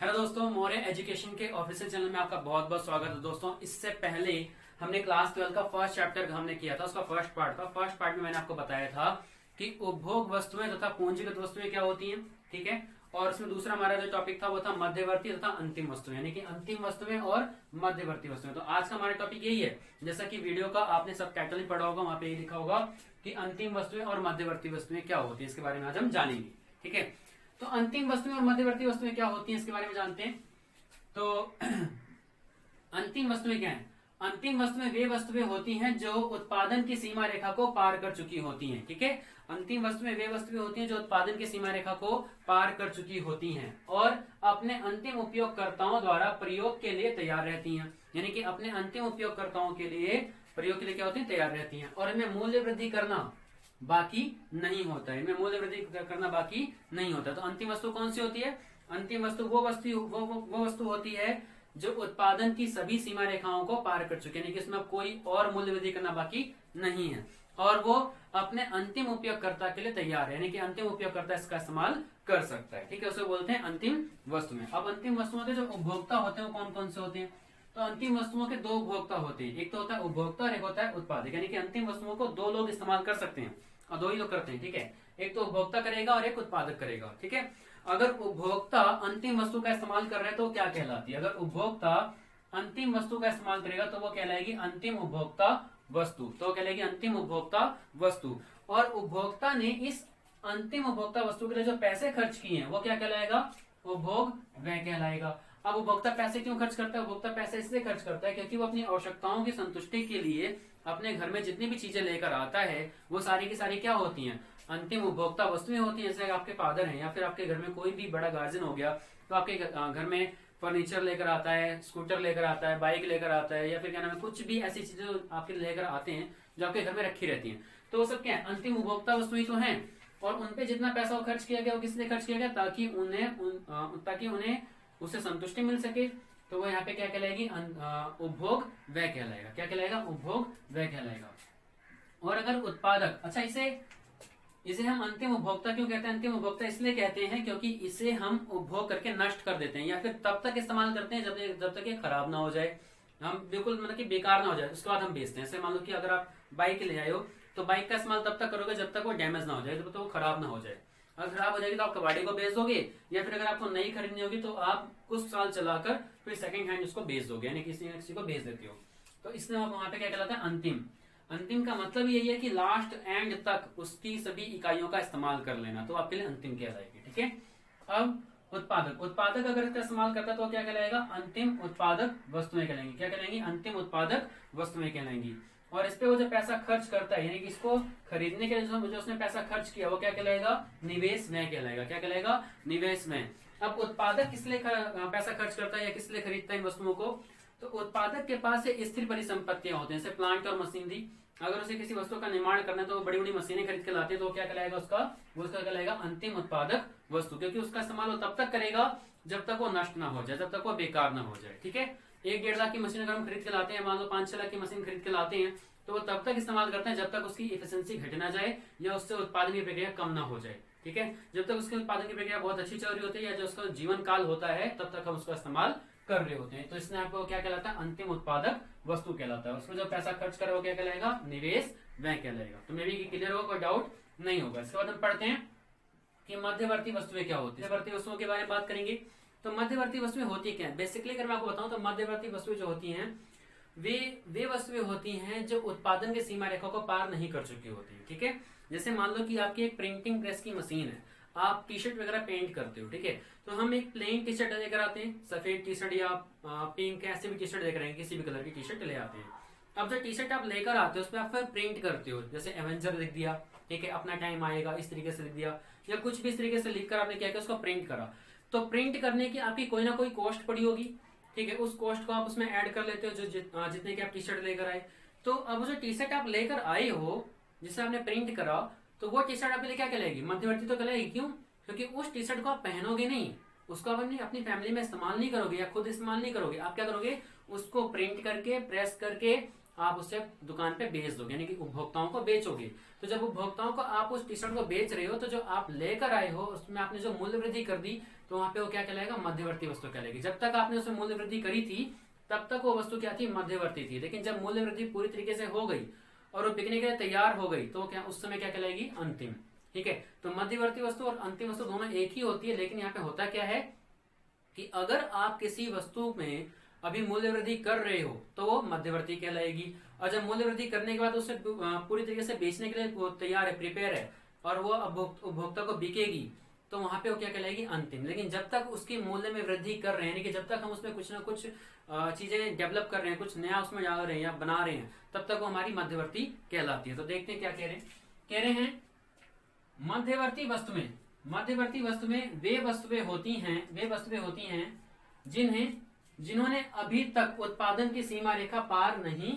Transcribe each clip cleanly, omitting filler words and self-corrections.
Hello दोस्तों, Maurya education के official channel में आपका बहुत बहुत स्वागत है। दोस्तों, इससे पहले हमने क्लास 12 का फर्स्ट चैप्टर हमने किया था, उसका फर्स्ट पार्ट में मैंने आपको बताया था कि उपभोग वस्तुएं तथा पूंजीगत वस्तुएं क्या होती हैं। ठीक है, और इसमें दूसरा हमारा जो टॉपिक था वो था मध्यवर्ती तथा अंतिम वस्तुएं, यानी कि अंतिम वस्तुएं और मध्यवर्ती वस्तुएं। तो आज का हमारा टॉपिक यही है, जैसा कि वीडियो का आपने सब टाइटल ही पढ़ा होगा, वहां पे लिखा होगा कि अंतिम वस्तुएं और मध्यवर्ती वस्तुएं क्या होती है, इसके बारे में आज हम जानेंगे। ठीक है, तो अंतिम वस्तुएं और मध्यवर्ती वस्तुएं क्या होती हैं इसके बारे में जानते हैं। तो अंतिम वस्तुएं क्या हैं? अंतिम वस्तुएं वे वस्तुएं होती हैं जो उत्पादन की सीमा रेखा को पार कर चुकी होती हैं। ठीक है, अंतिम वस्तुएं वे वस्तुएं होती हैं जो उत्पादन की सीमा रेखा को पार कर चुकी होती हैं और अपने अंतिम उपयोगकर्ताओं द्वारा प्रयोग के लिए तैयार रहती हैं। यानी कि अपने अंतिम उपयोगकर्ताओं के लिए प्रयोग के लिए क्या होती है? तैयार रहती हैं। और इनमें मूल्य वृद्धि करना बाकी नहीं होता है, इनमें मूल्य वृद्धि करना बाकी नहीं होता। तो अंतिम वस्तु कौन सी होती है? अंतिम वस्तु वो वस्तु होती है जो उत्पादन की सभी सीमा रेखाओं को पार कर चुके, यानी कि इसमें कोई और मूल्य वृद्धि करना बाकी नहीं है और वो अपने अंतिम उपयोगकर्ता के लिए तैयार है, यानी कि अंतिम उपयोगकर्ता इसका इस्तेमाल कर सकता है। ठीक है, उसे बोलते हैं अंतिम वस्तुएं। अब अंतिम वस्तुओं के जो उपभोक्ता होते हैं वो कौन कौन से होते हैं? तो अंतिम वस्तुओं के दो उपभोक्ता होते हैं, एक तो होता है उपभोक्ता और एक होता है उत्पादक। यानी कि अंतिम वस्तुओं को दो लोग इस्तेमाल कर सकते हैं और दो ही लोग करते हैं। ठीक है, एक तो उपभोक्ता करेगा और एक उत्पादक करेगा। ठीक है, अगर उपभोक्ता अंतिम वस्तु का इस्तेमाल कर रहे हैं तो क्या कहलाती है? अगर उपभोक्ता अंतिम वस्तु का इस्तेमाल करेगा तो वो कहलाएगी अंतिम उपभोक्ता वस्तु। तो कहलाएगी अंतिम उपभोक्ता वस्तु। और उपभोक्ता ने इस अंतिम उपभोक्ता वस्तु के लिए जो पैसे खर्च किए हैं वो क्या कहलाएगा? उपभोग व्यय कहलाएगा। अब उपभोक्ता पैसे क्यों खर्च करता है? उपभोक्ता पैसे इसलिए खर्च करता है क्योंकि वो अपनी आवश्यकताओं की संतुष्टि के लिए अपने घर में जितनी भी चीजें लेकर आता है वो सारी की सारी क्या होती हैं? अंतिम उपभोक्ता वस्तुएं होती हैं। जैसे आपके फादर हैं या फिर आपके घर में कोई भी बड़ा गार्जियन हो गया तो आपके घर में फर्नीचर लेकर आता है, स्कूटर लेकर आता है, बाइक लेकर आता है, या फिर क्या नाम है, कुछ भी ऐसी चीजें आपके लेकर आते हैं जो आपके घर में रखी रहती हैं। तो वो सब क्या है? अंतिम उपभोक्ता वस्तुएं तो हैं। और उनपे जितना पैसा खर्च किया गया वो किस लिए खर्च किया गया? ताकि उन्हें उससे संतुष्टि मिल सके। तो वो यहाँ पे क्या कहलाएगी? उपभोग व्यय कहलाएगा। क्या कहलाएगा? उपभोग व्यय कहलाएगा। और अगर उत्पादक, अच्छा इसे हम अंतिम उपभोक्ता क्यों कहते हैं? अंतिम उपभोक्ता इसलिए कहते हैं क्योंकि इसे हम उपभोग करके नष्ट कर देते हैं या फिर तब तक इस्तेमाल करते हैं जब तक ये खराब ना हो जाए, हम बिल्कुल मतलब कि बेकार ना हो जाए, उसके बाद हम बेचते हैं। जैसे मान लो कि अगर आप बाइक ले आए हो तो बाइक का इस्तेमाल तब तक करोगे जब तक वो डैमेज ना हो जाए, जब तक वो खराब ना हो जाए। अगर खराब हो जाएगी तो आप कबाड़ी को बेच दोगे, या फिर अगर आपको नई खरीदनी होगी तो आप कुछ साल चलाकर फिर सेकंड हैंड उसको बेच दोगे, यानी किसी को बेच देती हो। तो इसलिए वहां पे क्या कहलाता है? अंतिम। अंतिम का मतलब यही है कि लास्ट एंड तक उसकी सभी इकाइयों का इस्तेमाल कर लेना, तो आपके लिए अंतिम कहलाएगी। ठीक है, अब उत्पादक अगर इसका इस्तेमाल करता है तो क्या कहलाएगा? अंतिम उत्पादक वस्तुएं कहलाएंगी। क्या कहलाएंगी? अंतिम उत्पादक वस्तुएं कहलाएंगी। और इस पे वो जो पैसा खर्च करता है, यानी कि इसको खरीदने के लिए जो उसने पैसा खर्च किया वो क्या कहलाएगा? निवेश व्यय कहलाएगा। क्या कहलाएगा? निवेश व्यय। अब उत्पादक किस लिए पैसा खर्च करता है या किस लिए खरीदता है इन वस्तुओं को? तो उत्पादक के पास स्थिर परिसंपत्तियां होती हैं, जैसे प्लांट और मशीनरी। अगर उसे किसी वस्तु का निर्माण करना है तो बड़ी बड़ी मशीनें खरीद के लाते हैं, तो क्या कहलाएगा? उसका कहलाएगा अंतिम उत्पादक वस्तु, क्योंकि उसका इस्तेमाल वो तब तक करेगा जब तक वो नष्ट ना हो जाए, जब तक वो बेकार ना हो जाए। ठीक है, 1-1.5 लाख की मशीन अगर हम खरीद के लाते हैं, मान लो 5-6 लाख की मशीन खरीद के लाते हैं, तो वो तब तक इस्तेमाल करते हैं जब तक उसकी एफिशिएंसी घट ना जाए या उससे उत्पादन की प्रक्रिया कम ना हो जाए। ठीक है, जब तक उसके उत्पादन की प्रक्रिया बहुत अच्छी चल रही होती है या जो उसका जीवन काल होता है तब तक हम उसका इस्तेमाल कर रहे होते हैं। तो इसमें आपको क्या कहलाता है? अंतिम उत्पादक वस्तु कहलाता है। उसमें जो पैसा खर्च करे वो क्या कहलाएगा? निवेश व्यय कहलाएगा। तो मे भी क्लियर होगा, कोई डाउट नहीं होगा। इसके बाद हम पढ़ते हैं कि मध्यवर्ती वस्तुएं क्या होती है। मध्यवर्ती वस्तुओं के बारे में बात करेंगे। तो मध्यवर्ती वस्तुएं होती क्या है? बेसिकली अगर मैं आपको बताऊं तो मध्यवर्ती वस्तुएं जो होती हैं वे वस्तुएं होती हैं जो उत्पादन की सीमा रेखा को पार नहीं कर चुकी होती है। ठीक है, जैसे मान लो कि आपकी एक प्रिंटिंग प्रेस की मशीन है, आप टी शर्ट वगैरह पेंट करते हो। ठीक है, तो हम एक प्लेन टी शर्ट लेकर आते हैं, सफेद टी शर्ट या पिंक ऐसे भी टी शर्ट लेकर आएंगे, किसी भी कलर की टी शर्ट ले आते हैं। अब जो टी शर्ट आप लेकर आते हो उस पर आप फिर प्रिंट करते हो, जैसे एवेंजर लिख दिया, ठीक है, अपना टाइम आएगा इस तरीके से लिख दिया, या कुछ भी इस तरीके से लिखकर आपने क्या किया? उसको प्रिंट करा। तो प्रिंट करने की आपकी कोई ना कोई कॉस्ट पड़ी होगी। ठीक है, उस कॉस्ट को आप उसमें ऐड कर लेते हो जो जितने की आप टी शर्ट लेकर आए। तो अब जो टी शर्ट आप लेकर आए हो जिसे आपने प्रिंट करा, तो वो टी शर्ट आपके लिए क्या कहलाएगी? मध्यवर्ती तो कहलाएगी। क्यों? क्योंकि उस टी शर्ट को आप पहनोगे नहीं, उसको आप अपनी फैमिली में इस्तेमाल नहीं करोगे या खुद इस्तेमाल नहीं करोगे। आप क्या करोगे? उसको प्रिंट करके प्रेस करके आप उसे दुकान पे बेच दोगे, यानी कि उपभोक्ताओं को बेचोगे। तो जब उपभोक्ताओं को आप उस टी शर्ट को बेच रहे हो तो जो आप लेकर आए हो उसमें आपने जो मूल्य वृद्धि कर दी, तो वहां पे वो क्या कहलाएगा, मध्यवर्ती वस्तु कहलाएगी। जब तक आपने उसमें मूल्य वृद्धि करी थी तब तक वो वस्तु क्या थी, मध्यवर्ती थी। लेकिन जब मूल्य वृद्धि पूरी तरीके से हो गई और वो बिकने के लिए तैयार हो गई तो क्या उस समय क्या कहलाएगी, अंतिम। ठीक है, तो मध्यवर्ती वस्तु और अंतिम वस्तु दोनों एक ही होती है, लेकिन यहाँ पे होता क्या है कि अगर आप किसी वस्तु में अभी मूल्य वृद्धि कर रहे हो तो वो मध्यवर्ती कहलाएगी, और जब मूल्य वृद्धि करने के बाद उसे पूरी तरीके से बेचने के लिए तैयार है, प्रिपेयर है, और वो उपभोक्ता को बिकेगी तो वहां पे वो क्या कहलाएगी, अंतिम। लेकिन जब तक उसकी मूल्य में वृद्धि कर रहे हैं, यानी कि जब तक हम उसमें कुछ ना कुछ चीजें डेवलप कर रहे हैं, कुछ नया उसमें डाल रहे हैं या बना रहे हैं, तब तक वो हमारी मध्यवर्ती कहलाती है। तो देखते हैं क्या कह रहे हैं मध्यवर्ती वस्तु में वे वस्तुएं होती हैं जिन्होंने अभी तक उत्पादन की सीमा रेखा पार नहीं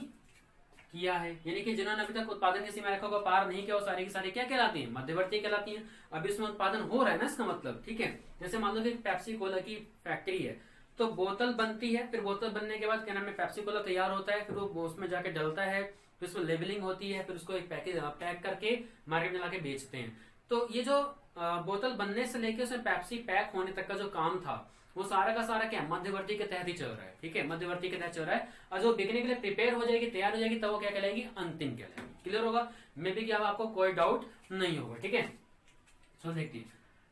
किया है। यानी कि जिन्होंने अभी तक उत्पादन की सीमा रेखा को पार नहीं किया वो सारी की सारी क्या कहलाती हैं, मध्यवर्ती कहलाती हैं। अभी इसमें उत्पादन हो रहा है ना, इसका मतलब। ठीक है, जैसे मान लो कि पेप्सी कोला की फैक्ट्री है, तो बोतल बनती है, फिर बोतल बनने के बाद क्या नाम है, पेप्सी कोला तैयार होता है, फिर वो उसमें जाके डलता है, फिर उसमें लेबलिंग होती है, फिर उसको एक पैक करके मार्केट में लाके बेचते हैं। तो ये जो बोतल बनने से लेके उसमें पेप्सी पैक होने तक का जो काम था वो सारा का सारा क्या मध्यवर्ती के तहत ही चल रहा है। ठीक है, मध्यवर्ती के तहत चल रहा है, और जो बिकने के लिए प्रिपेयर हो जाएगी, तैयार हो जाएगी, तब वो क्या कहलाएगी, अंतिम कहलाएगी। क्लियर होगा, मे बी क्या आपको कोई डाउट नहीं होगा। ठीक है, तो देखिए,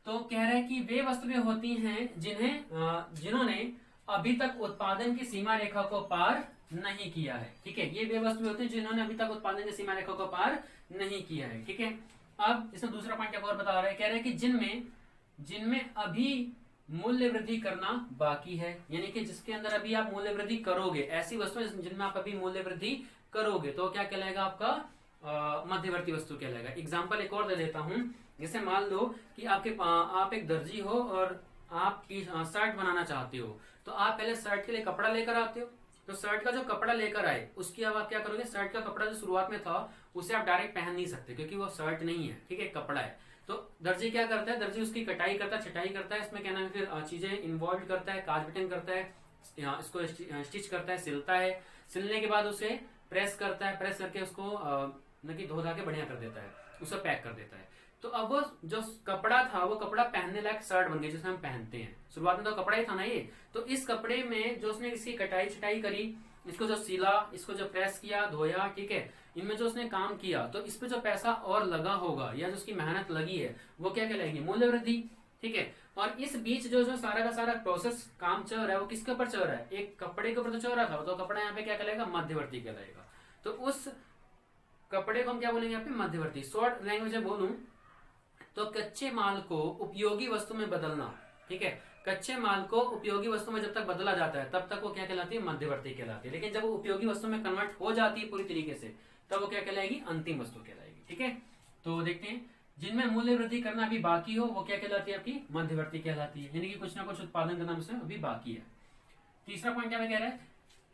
तो कह रहे हैं कि वे वस्तुएं होती हैं जिन्होंने अभी तक उत्पादन की सीमा रेखा को पार नहीं किया है। ठीक है, ये वे वस्तुएं होती हैं जिन्होंने अभी तक उत्पादन की सीमा रेखा को पार नहीं किया है। ठीक है, अब इसमें दूसरा पॉइंट क्या और बता रहा है, कह रहे हैं कि जिनमें अभी मूल्य वृद्धि करना बाकी है, यानी कि जिसके अंदर अभी आप मूल्य वृद्धि करोगे, ऐसी वस्तुएं जिनमें आप अभी मूल्य वृद्धि करोगे तो क्या कहलाएगा, आपका मध्यवर्ती वस्तु कहलाएगा। एग्जाम्पल एक और दे देता हूं, जैसे मान लो कि आप एक दर्जी हो और आप शर्ट बनाना चाहते हो, तो आप पहले शर्ट के लिए कपड़ा लेकर आते हो। तो शर्ट का जो कपड़ा लेकर आए उसकी अब आप क्या करोगे, शर्ट का कपड़ा जो शुरुआत में था उसे आप डायरेक्ट पहन नहीं सकते क्योंकि वो शर्ट नहीं है। ठीक है, कपड़ा है। तो दर्जी क्या करता है, दर्जी उसकी कटाई करता है, छटाई करता है, इसमें क्या नाम है, फिर चीजें इन्वॉल्व करता है, काज बटन करता है, इसको स्टिच करता है, सिलता है, सिलने के बाद उसे प्रेस करता है, प्रेस करके उसको धो धा के बढ़िया कर देता है, उसे पैक कर देता है। तो अब वो जो कपड़ा था वो कपड़ा पहनने लायक शर्ट बन गई जिसे हम पहनते हैं। शुरुआत में तो कपड़ा ही था ना ये, तो इस कपड़े में जो उसने इसकी कटाई छटाई करी, इसको जो सिला, इसको जो प्रेस किया, धोया, ठीक है, इनमें जो उसने काम किया, तो इस पे जो पैसा और लगा होगा या जो उसकी मेहनत लगी है वो क्या कहलाएगी, मूल्य वृद्धि। ठीक है, और इस बीच जो सारा का सारा प्रोसेस काम चल रहा है वो किसके ऊपर चल रहा है, एक कपड़े के ऊपर तो चल रहा था, तो कपड़ा यहाँ पे क्या कहलाएगा, मध्यवर्ती कहलाएगा। तो उस कपड़े को हम क्या बोलेंगे यहाँ पे, मध्यवर्ती। शॉर्ट लैंग्वेज में बोलूं तो कच्चे माल को उपयोगी वस्तु में बदलना। ठीक है, कच्चे माल को उपयोगी वस्तु में जब तक बदला जाता है तब तक वो क्या कहलाती है, मध्यवर्ती कहलाती है। लेकिन जब वो उपयोगी वस्तु में कन्वर्ट हो जाती है पूरी तरीके से तब वो क्या कहलाएगी, अंतिम वस्तु कहलाएगी। ठीक है, तो देखते हैं, जिनमें मूल्य वृद्धि करना अभी बाकी हो वो क्या कहलाती है, आपकी मध्यवर्ती कहलाती है, यानी कि कुछ ना कुछ उत्पादन करना उसमें अभी बाकी है। तीसरा पॉइंट क्या कह रहा है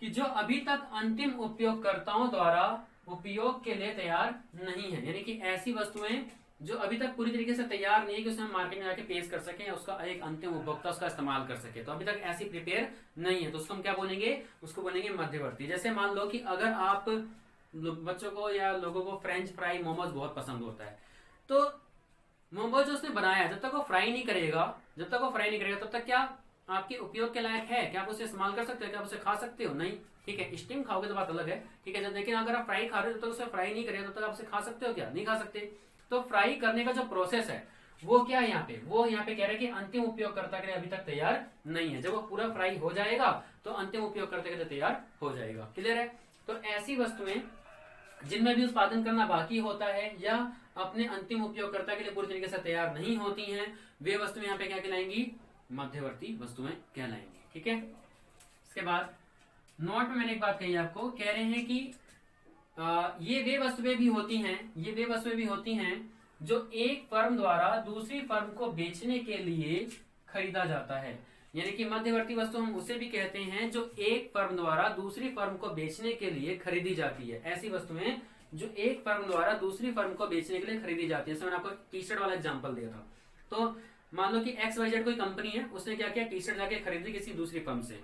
कि जो अभी तक अंतिम उपयोगकर्ताओं द्वारा उपयोग के लिए तैयार नहीं है, यानी कि ऐसी वस्तुएं जो अभी तक पूरी तरीके से तैयार नहीं है कि उसे हम मार्केट में जाके पेश कर सके या उसका एक अंतिम उपभोक्ता उसका इस्तेमाल कर सके, तो अभी तक ऐसी प्रिपेयर नहीं है, तो उसको हम क्या बोलेंगे, उसको बोलेंगे मध्यवर्ती। जैसे मान लो कि अगर आप बच्चों को या लोगों को फ्रेंच फ्राई, मोमोज बहुत पसंद होता है, तो मोमोज जो उसने बनाया जब तक वो फ्राई नहीं करेगा तब तक क्या आपके उपयोग के लायक है, क्या आप उसे इस्तेमाल कर सकते हो, क्या आप उसे खा सकते हो, नहीं। ठीक है, स्टीम खाओगे तो बात अलग है। ठीक है, लेकिन अगर आप फ्राई खा रहे हो तो उसे फ्राई नहीं करेगा तब तक आप उसे खा सकते हो क्या, नहीं खा सकते। तो फ्राई करने का जो प्रोसेस है वो क्या है यहाँ पे, वो यहाँ पे कह रहे हैं कि अंतिम उपयोगकर्ता के लिए अभी तक तैयार नहीं है। जब वो पूरा फ्राई हो जाएगा तो अंतिम उपयोगकर्ता के लिए तैयार हो जाएगा। क्लियर है, तो ऐसी वस्तुएं जिनमें भी उत्पादन करना बाकी होता है या अपने अंतिम उपयोगकर्ता के लिए पूरी तरीके से तैयार नहीं होती हैं, वे वस्तुएं यहाँ पे क्या कहलाएंगी, मध्यवर्ती वस्तुएं कहलाएंगी। ठीक है, इसके बाद नोट में मैंने एक बात कही आपको, कह रहे हैं कि ये वे वस्तुएं भी होती हैं जो एक फर्म द्वारा दूसरी फर्म को बेचने के लिए खरीदा जाता है। यानी कि मध्यवर्ती वस्तु हम उसे भी कहते हैं जो एक फर्म द्वारा दूसरी फर्म को बेचने के लिए खरीदी जाती है। ऐसी वस्तुएं जो एक फर्म द्वारा दूसरी फर्म को बेचने के लिए खरीदी जाती है। जैसे मैंने आपको टी शर्ट वाला एग्जाम्पल दिया था, तो मान लो कि XYZ कोई कंपनी है, उसने क्या किया, टी शर्ट जाके खरीदी किसी दूसरी फर्म से,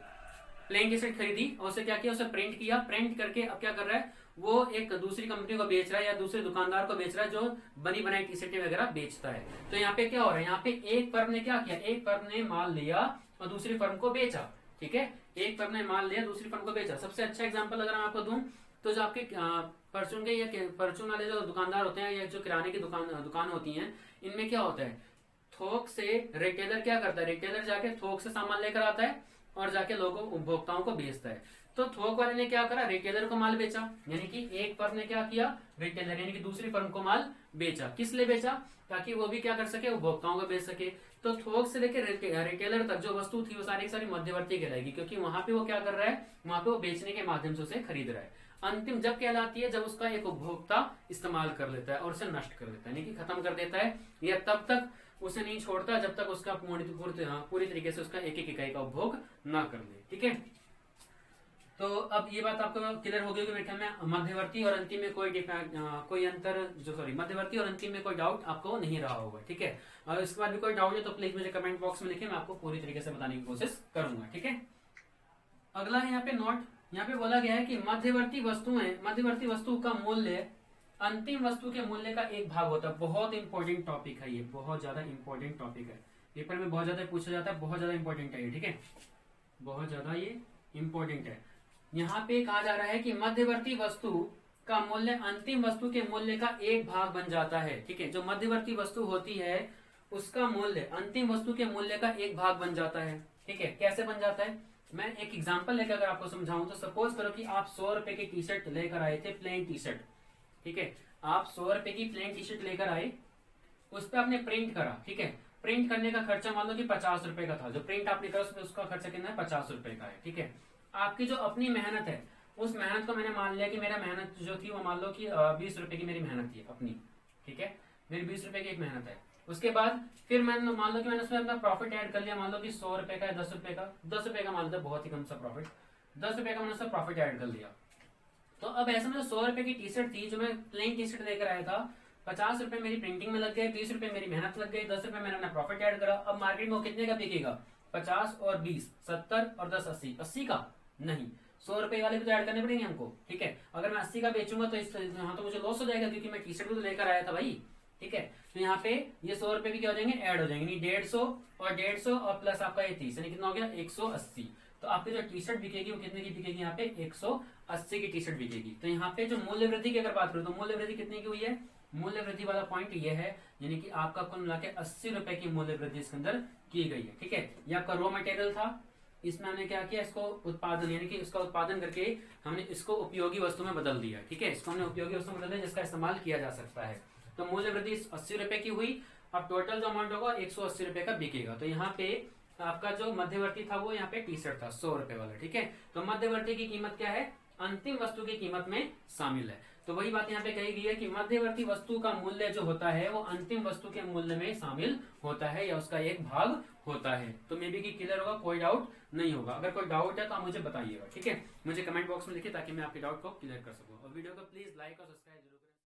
प्लेन टी शर्ट खरीदी और उसे क्या किया, उसे प्रिंट किया, प्रिंट करके अब क्या कर रहा है, वो एक दूसरी कंपनी को बेच रहा है या दूसरे दुकानदार को बेच रहा है जो बनी बनाई टी शर्टें वगैरह बेचता है। तो यहाँ पे क्या हो रहा है, यहाँ पे एक फर्म ने क्या किया, एक फर्म ने माल लिया और दूसरी फर्म को बेचा। ठीक है, एक फर्म ने माल लिया, दूसरी फर्म को बेचा। सबसे अच्छा एग्जाम्पल अगर मैं आपको दूं तो जो आपके परचून के या परचून वाले जो दुकानदार होते हैं या जो किराने की दुकान होती है, इनमें क्या होता है, थोक से रिटेलर क्या करता है, रिटेलर जाके थोक से सामान लेकर आता है और जाके लोगों उपभोक्ताओं को बेचता है। तो थोक वाले ने क्या करा, रिटेलर को माल बेचा, यानी कि एक फर्म ने क्या किया, रिटेलर यानी कि दूसरी फर्म को माल बेचा। किस लिए बेचा, ताकि वो भी क्या कर सके, उपभोक्ताओं को बेच सके। तो थोक से लेकर रिटेलर तक जो वस्तु थी वो सारी की सारी मध्यवर्ती कहलाएगी, क्योंकि वहां पे वो क्या कर रहा है, वहां पे वो बेचने के माध्यम से उसे खरीद रहा है। अंतिम जब कहलाती है जब उसका एक उपभोक्ता इस्तेमाल कर लेता है और उसे नष्ट कर देता है, यानी कि खत्म कर देता है, या तब तक उसे नहीं छोड़ता जब तक उसका पूरी तरीके से उसका एक एक इकाई का उपभोग ना कर ले। ठीक है, तो अब ये बात आपको क्लियर हो गई होगी मेरे ख्याल में। मध्यवर्ती और अंतिम में कोई अंतर मध्यवर्ती और अंतिम में कोई डाउट आपको नहीं रहा होगा। ठीक है, और इसके बाद भी कोई डाउट है तो प्लीज मुझे कमेंट बॉक्स में लिखें, मैं आपको पूरी तरीके से बताने की कोशिश करूंगा। ठीक है, अगला है यहाँ पे नोट, यहाँ पे बोला गया है कि मध्यवर्ती वस्तु का मूल्य अंतिम वस्तु के मूल्य का एक भाग होता है। बहुत इंपॉर्टेंट टॉपिक है ये, बहुत ज्यादा इंपॉर्टेंट टॉपिक है, पेपर में बहुत ज्यादा पूछा जाता है, बहुत ज्यादा इंपॉर्टेंट है ये। ठीक है, बहुत ज्यादा ये इंपॉर्टेंट है। यहाँ पे कहा जा रहा है कि मध्यवर्ती वस्तु का मूल्य अंतिम वस्तु के मूल्य का एक भाग बन जाता है। ठीक है, जो मध्यवर्ती वस्तु होती है उसका मूल्य अंतिम वस्तु के मूल्य का एक भाग बन जाता है। ठीक है, कैसे बन जाता है, मैं एक एग्जांपल लेकर अगर आपको समझाऊं तो सपोज करो कि आप 100 रुपए की टी शर्ट लेकर आए थे, प्लेन टी शर्ट। ठीक है, आप 100 रुपए की प्लेन टी शर्ट लेकर आए, उस पर आपने प्रिंट करा। ठीक है, प्रिंट करने का खर्चा मान लो कि 50 रुपए का था, जो प्रिंट आपने करा उसका खर्चा कितना है, 50 रुपए का है। ठीक है, आपकी जो अपनी मेहनत है उस मेहनत को मैंने मान लिया कि मेरा मेहनत जो थी वो मान लो कि 20 रुपए की मेरी मेहनत थी अपनी। ठीक है, मेरी 20 रुपए की एक मेहनत है। उसके बाद फिर मैंने मान लो कि मैंने उसमें अपना प्रॉफिट ऐड कर लिया, मान लो कि 100 रुपए का है, 10 रुपए का, 10 रुपए का मान लो, बहुत ही कम सा प्रॉफिट, 10 रुपए का मैंने उसका प्रॉफिट ऐड कर लिया। तो अब ऐसे में 100 रुपए की टी शर्ट थी जो मैं प्लेन टी शर्ट लेकर आया था, 50 रुपए मेरी प्रिंटिंग में लग गए, 20 रुपए मेरी मेहनत लग गई, 10 रुपए मैंने अपना प्रॉफिट ऐड करा। अब मार्केट में वो कितने का बिकेगा, 50 और 20 70 और 10 80, 80 का नहीं, 100 रुपए वाले भी तो ऐड करने पड़ेंगे हमको। ठीक है, अगर मैं 80 का बेचूंगा तो यहाँ तो मुझे लॉस हो जाएगा, क्योंकि मैं टी शर्ट भी तो लेकर आया था भाई। ठीक है, तो यहाँ पे ये 100 रुपए भी क्या हो जाएंगे, ऐड हो जाएंगे, 150 और 150 और प्लस आपका ये 30, यानी कितना हो गया 180। तो आपकी जो टी शर्ट बिकेगी वो कितने की बिकेगी, यहाँ पे 180 की टी शर्ट बिकेगी। तो यहाँ पे जो मूल्य वृद्धि की अगर बात करूं तो मूल्य वृद्धि कितने की हुई है, मूल्य वृद्धि वाला पॉइंट ये है, यानी कि आपका कुल मिला के 80 रुपए की मूल्य वृद्धि इसके अंदर की गई है। ठीक है, ये आपका रॉ मटेरियल था, इसमें हमने क्या किया, इसको उत्पादन यानी कि इसका उत्पादन करके हमने इसको उपयोगी वस्तु में बदल दिया। ठीक है, इसको हमने उपयोगी वस्तु में बदल दिया जिसका इस्तेमाल किया जा सकता है। तो मूल्य वृद्धि 80 रुपए की हुई, अब टोटल जो अमाउंट होगा 180 रुपए का बिकेगा। तो यहाँ पे आपका जो मध्यवर्ती था वो यहाँ पे टी शर्ट था 100 रुपए वाला। ठीक है, तो मध्यवर्ती की कीमत क्या है, अंतिम वस्तु की कीमत में शामिल है। तो वही बात यहाँ पे कही गई है कि मध्यवर्ती वस्तु का मूल्य जो होता है वो अंतिम वस्तु के मूल्य में शामिल होता है या उसका एक भाग होता है। तो मे बी की क्लियर होगा, कोई डाउट नहीं होगा। अगर कोई डाउट है तो आप मुझे बताइएगा। ठीक है, मुझे कमेंट बॉक्स में लिखिए ताकि मैं आपके डाउट को क्लियर कर सकूं। और वीडियो को प्लीज लाइक और सब्सक्राइब